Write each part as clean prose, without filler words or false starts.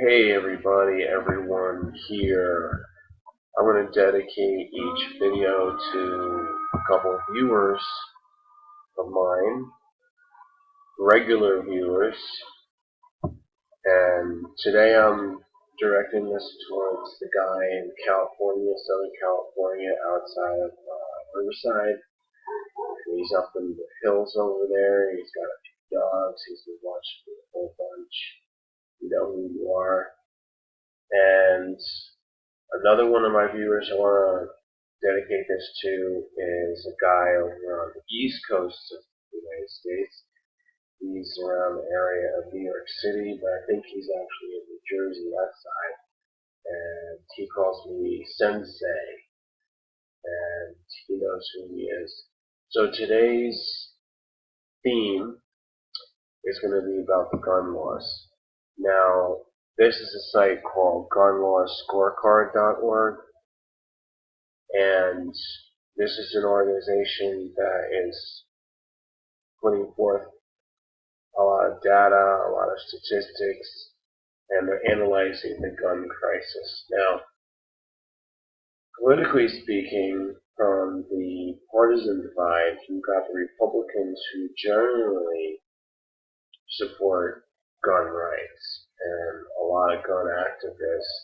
Hey everybody, everyone here. I'm going to dedicate each video to a couple of viewers of mine, regular viewers, and today I'm directing this towards the guy in California, Southern California, outside of Riverside. He's up in the hills over there. He's got a few dogs. He's been watching a whole bunch. You know who you are. And another one of my viewers I want to dedicate this to is a guy over on the east coast of the United States. He's around the area of New York City, but I think he's actually in New Jersey, that side. And he calls me Sensei, and he knows who he is. So today's theme is going to be about the gun laws. Now, this is a site called gunlawscorecard.org, and this is an organization that is putting forth a lot of data, a lot of statistics, and they're analyzing the gun crisis. Now, politically speaking, from the partisan divide, you've got the Republicans who generally support gun rights, and a lot of gun activists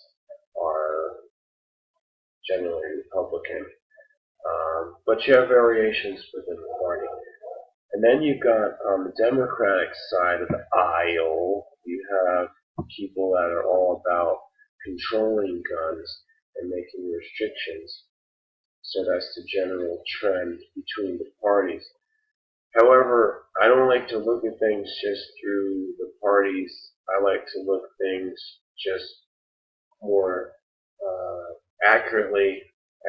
are generally Republican. But you have variations within the party. And then you've got on the Democratic side of the aisle, you have people that are all about controlling guns and making restrictions. So that's the general trend between the parties. However, I don't like to look at things just through the parties. I like to look at things just more accurately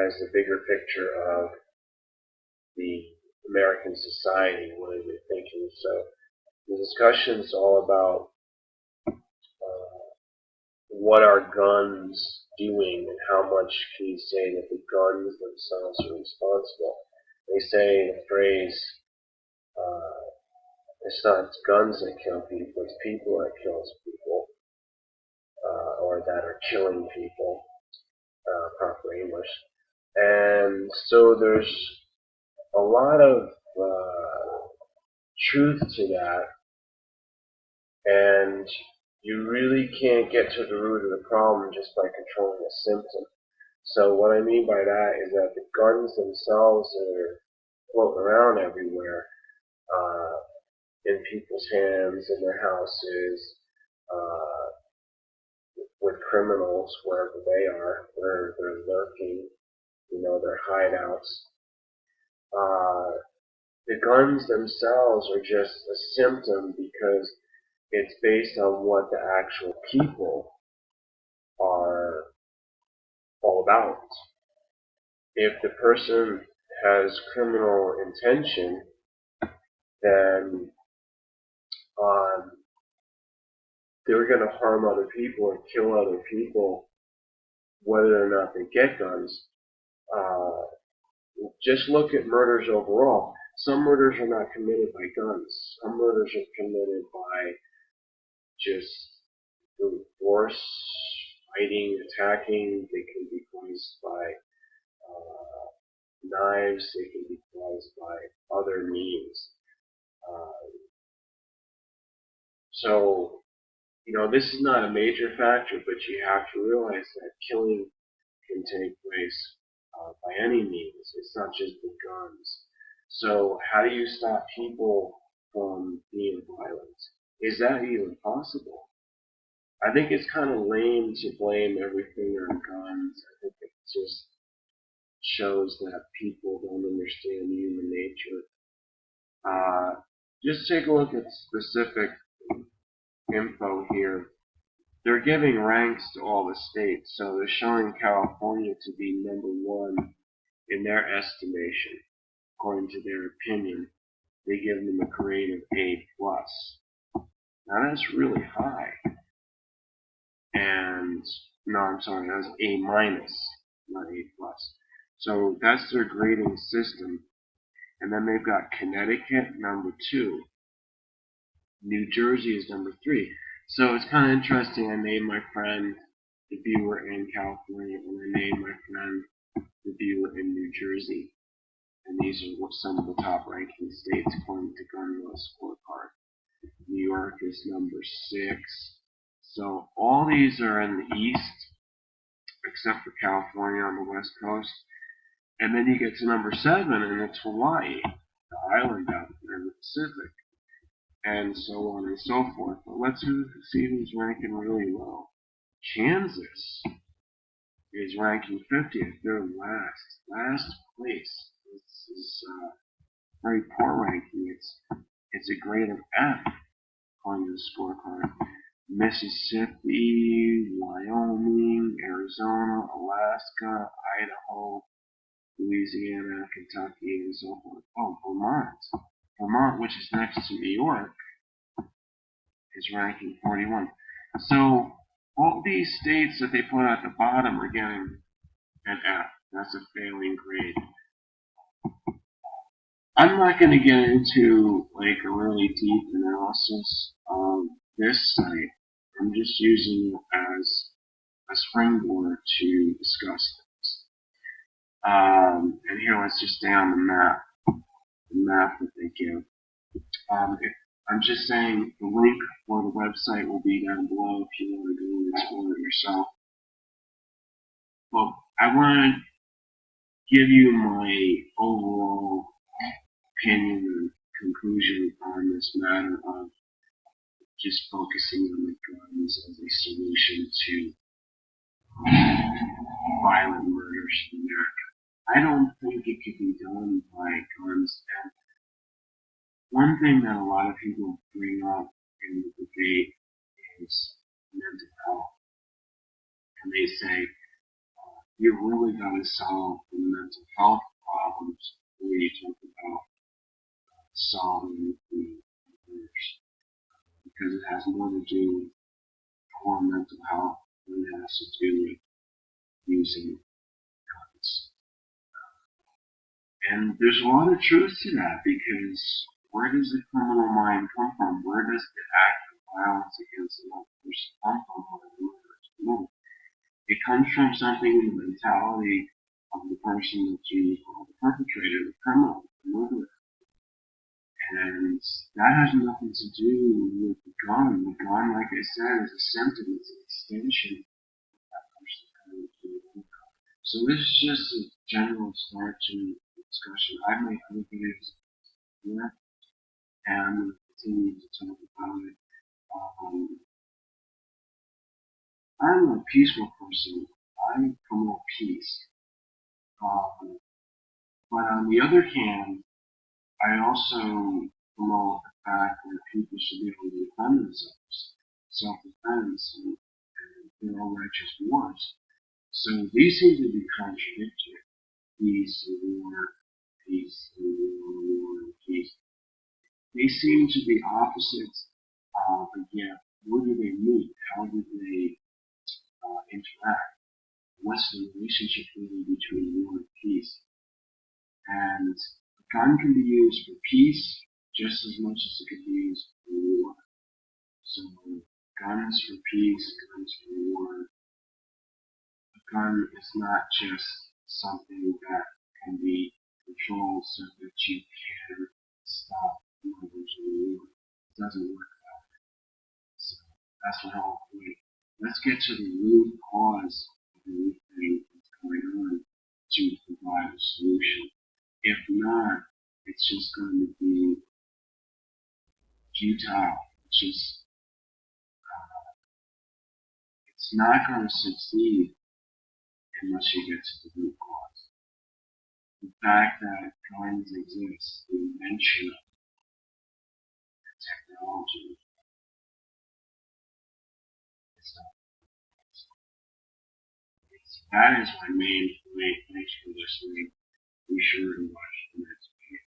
as the bigger picture of the American society, what are they thinking. So the discussion is all about what are guns doing and how much can you say that the guns themselves are responsible. They say the phrase, it's not guns that kill people, it's people that kills people, or that are killing people, proper English. And so there's a lot of truth to that, and you really can't get to the root of the problem just by controlling a symptom. So what I mean by that is that the guns themselves that are floating around everywhere, in people's hands, in their houses, with criminals wherever they are, where they're lurking, their hideouts. The guns themselves are just a symptom because it's based on what the actual people are all about. If the person has criminal intention, then they're going to harm other people and kill other people, whether or not they get guns. Just look at murders overall. Some murders are not committed by guns. Some murders are committed by just brute force, fighting, attacking. They can be caused by knives. They can be caused by other means. So, this is not a major factor, but you have to realize that killing can take place by any means. It's not just the guns. So how do you stop people from being violent? Is that even possible? I think it's kind of lame to blame everything on guns. I think it just shows that people don't understand human nature. Just take a look at specific info here. They're giving ranks to all the states, so they're showing California to be number one in their estimation, according to their opinion. They give them a grade of A+. Now that's really high. And, no, I'm sorry, that was A-, not A+. So that's their grading system. And then they've got Connecticut, number 2. New Jersey is number 3. So it's kind of interesting. I made my friend the viewer in California, and I made my friend the viewer in New Jersey. And these are some of the top ranking states according to Gun Law Scorecard. New York is number 6. So all these are in the east, except for California on the west coast. And then you get to number 7, and it's Hawaii, the island out there in the Pacific, and so on and so forth. But let's see who's ranking really low. Kansas is ranking 50th. They're last place. This is very poor ranking. It's a grade of F on the scorecard. Mississippi, Wyoming, Arizona, Alaska, Idaho, Louisiana, Kentucky, and so forth. Oh, Vermont, which is next to New York, is ranking 41. So all these states that they put at the bottom are getting an F. That's a failing grade. I'm not going to get into like a really deep analysis of this site. I'm just using it as a springboard to discuss things. And here, let's just stay on the map that they give. I'm just saying the link for the website will be down below if you want to go and explore it yourself. Well, I want to give you my overall opinion and conclusion on this matter of just focusing on the guns as a solution to violent murders in America. I don't think it could be done by guns. And one thing that a lot of people bring up in the debate is mental health. And they say, you really got to solve the mental health problems when you talk about solving the murders. Because it has more to do with poor mental health than it has to do with using guns. And there's a lot of truth to that, because where does the criminal mind come from? Where does the act of violence against another person come from when a murder is committed? It comes from something in the mentality of the person that you call the perpetrator, the criminal, the murderer. And that has nothing to do with the gun. The gun, like I said, is a symptom. It's an extension of that person's kind of doing. So this is just a general start to the discussion. I've made other videos here, and I'm going to continue to talk about it. I'm a peaceful person. I promote peace. But on the other hand, I also promote the fact that people should be able to defend themselves, self-defense, and their own righteous wars. So these seem to be contradictory. Peace and war, peace and war, and peace. They seem to be opposites, but yet, where do they meet? How do they interact? What's the relationship really between war and peace? And a gun can be used for peace just as much as it can be used for war. So guns for peace, guns for war. A gun is not just something that can be controlled so that you can stop murders in war. It doesn't work that way. So that's my whole point. Let's get to the root cause of everything that's going on to provide a solution. If not, it's just going to be futile. It's not going to succeed unless you get to the root cause. The fact that guns exist, the invention of the technology, it's not. That is my main point. Thanks for listening. Be sure to watch the next video.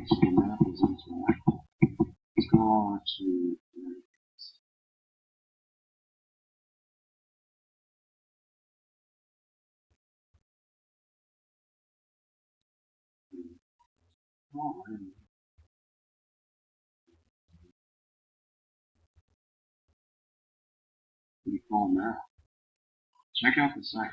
So the map is interactive. Let's go on to Oh, I don't know. What do you call them now? Check out the site.